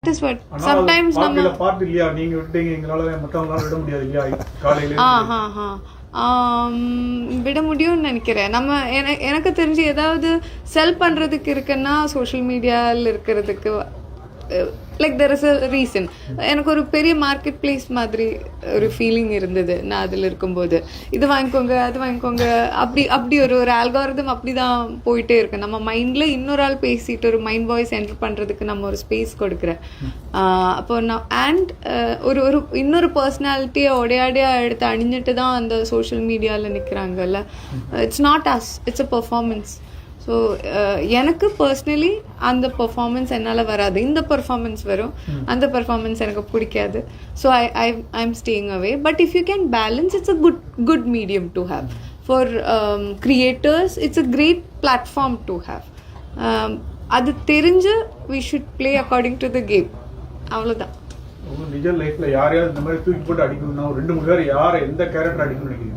That is what sometimes நம்ம part இல்லையா நீங்க விட்டீங்க எங்களால மத்தவங்களால விட முடியாது இல்லையா காலையில விட முடியும்னு நினைக்கிறேன். நம்ம எனக்கு தெரிஞ்சு ஏதாவது செல் பண்றதுக்கு இருக்குன்னா சோஷியல் மீடியாவில் இருக்கிறதுக்கு like there is a reason. எனக்கு ஒரு பெரிய மார்க்கெட் பிளேஸ் மாதிரி ஒரு ஃபீலிங் இருந்தது நான் அதில் இருக்கும்போது. இது வாங்கிக்கோங்க அது வாங்கிக்கோங்க அப்படி ஒரு ஆல்காரிதம் அப்படி தான் போயிட்டே இருக்கு. நம்ம மைண்டில் இன்னொரு ஆள் பேசிட்டு ஒரு மைண்ட் வாய்ஸ் என்டர் பண்ணுறதுக்கு நம்ம ஒரு ஸ்பேஸ் கொடுக்குறேன். அப்போ நான் அண்ட் ஒரு இன்னொரு பர்சனாலிட்டியை உடையாடியாக எடுத்து அணிஞ்சிட்டு தான் அந்த சோஷியல் மீடியாவில் நிற்கிறாங்கல்ல. It's not us, it's a performance. So எனக்கு பர்சனலி அந்த பர்ஃபார்மன்ஸ் என்னால் வராது. இந்த பர்ஃபார்மன்ஸ் வரும், அந்த பர்ஃபார்மன்ஸ் எனக்கு பிடிக்காது. So I am staying away. But if you can balance, it's a good medium to have. For creators it's a great platform to have. அது தெரிஞ்சு we should play according to the game. அவ்வளோதான். நிஜ லைஃப்ல யாரையாவது இந்த மாதிரி தூக்கி போட்டு அடிக்கணும்னா 2-3 பேர் யாரை எந்த கேரக்டர் அடிக்கணும்னு நினைக்கிறீங்க?